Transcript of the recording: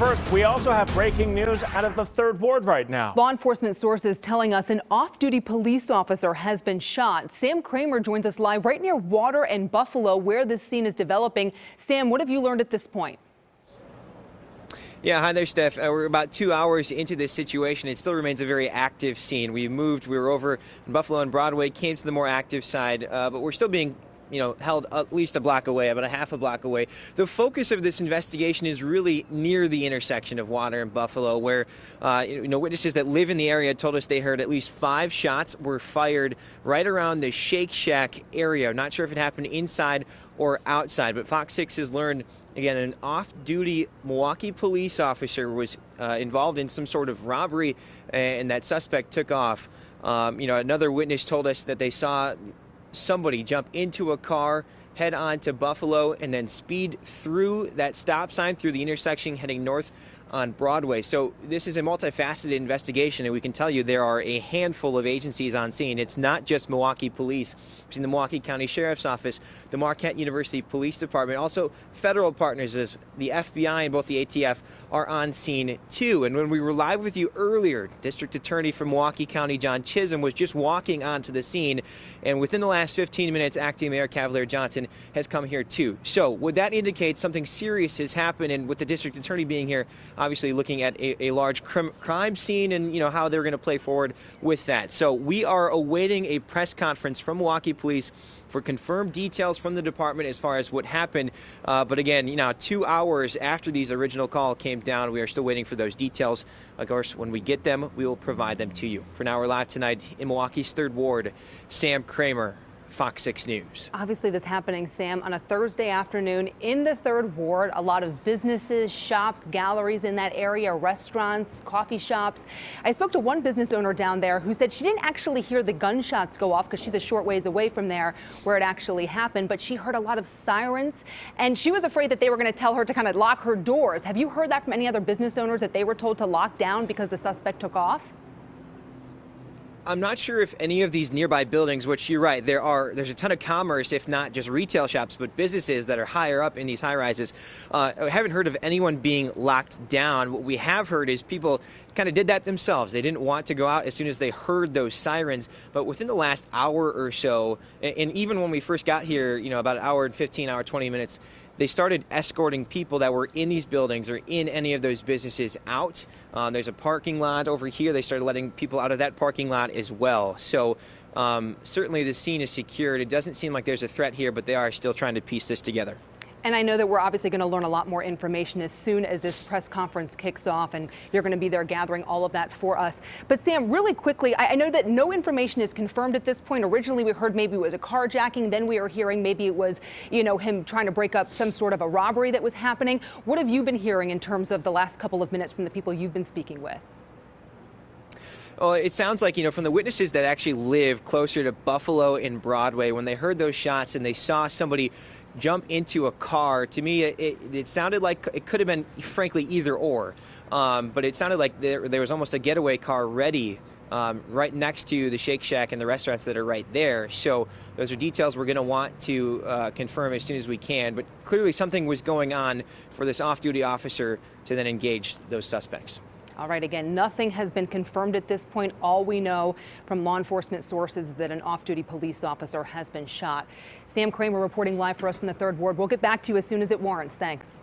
first, we also have breaking news out of the Third Ward right now. Law enforcement sources telling us an off-duty police officer has been shot. Sam Kramer joins us live right near Water and Buffalo, where this scene is developing. Sam, what have you learned at this point? Yeah, hi there, Steph. We're about 2 hours into this situation. It still remains a very active scene. We were over in Buffalo and Broadway, came to the more active side, but we're still being held at least a block away, about a half a block away. The focus of this investigation is really near the intersection of Water and Buffalo, where witnesses that live in the area told us they heard at least 5 shots were fired right around the Shake Shack area. Not sure if it happened inside or outside, but Fox 6 has learned, again, an off-duty Milwaukee police officer was involved in some sort of robbery, and that suspect took off. Another witness told us that they saw somebody jump into a car, head on to Buffalo, and then speed through that stop sign through the intersection heading north on Broadway. So this is a multifaceted investigation, and we can tell you there are a handful of agencies on scene. It's not just Milwaukee Police. We've seen the Milwaukee County Sheriff's Office, the Marquette University Police Department, also federal partners as the FBI and both the ATF are on scene too. And when we were live with you earlier, District Attorney from Milwaukee County, John Chisholm, was just walking onto the scene, and within the last 15 minutes, Acting Mayor Cavalier Johnson has come here too. So would that indicate something serious has happened? And with the District Attorney being here, obviously looking at a large crime scene and how they're going to play forward with that. So we are awaiting a press conference from Milwaukee Police for confirmed details from the department as far as what happened. But again, 2 hours after these original call came down, we are still waiting for those details. Of course, when we get them, we will provide them to you. For now, we're live tonight in Milwaukee's Third Ward. Sam Kramer, Fox 6 News. Obviously, this happening, Sam, on a Thursday afternoon in the Third Ward. A lot of businesses, shops, galleries in that area, restaurants, coffee shops. I spoke to one business owner down there who said she didn't actually hear the gunshots go off because she's a short ways away from there where it actually happened, but she heard a lot of sirens, and she was afraid that they were going to tell her to kind of lock her doors. Have you heard that from any other business owners, that they were told to lock down because the suspect took off? I'm not sure if any of these nearby buildings, which you're right, there's a ton of commerce, if not just retail shops, but businesses that are higher up in these high rises. I haven't heard of anyone being locked down. What we have heard is people kind of did that themselves. They didn't want to go out as soon as they heard those sirens. But within the last hour or so, and even when we first got here, about an hour and 15, hour, 20 minutes, they started escorting people that were in these buildings or in any of those businesses out. There's a parking lot over here. They started letting people out of that parking lot as well. So certainly the scene is secured. It doesn't seem like there's a threat here, but they are still trying to piece this together. And I know that we're obviously going to learn a lot more information as soon as this press conference kicks off, and you're going to be there gathering all of that for us. But Sam, really quickly, I know that no information is confirmed at this point. Originally, we heard maybe it was a carjacking. Then we are hearing maybe it was, him trying to break up some sort of a robbery that was happening. What have you been hearing in terms of the last couple of minutes from the people you've been speaking with? Well, it sounds like, from the witnesses that actually live closer to Buffalo and Broadway, when they heard those shots and they saw somebody jump into a car, to me, it sounded like it could have been, frankly, either or. But it sounded like there was almost a getaway car ready right next to the Shake Shack and the restaurants that are right there. So those are details we're going to want to confirm as soon as we can. But clearly something was going on for this off-duty officer to then engage those suspects. All right, again, nothing has been confirmed at this point. All we know from law enforcement sources is that an off-duty police officer has been shot. Sam Kramer reporting live for us in the Third Ward. We'll get back to you as soon as it warrants. Thanks.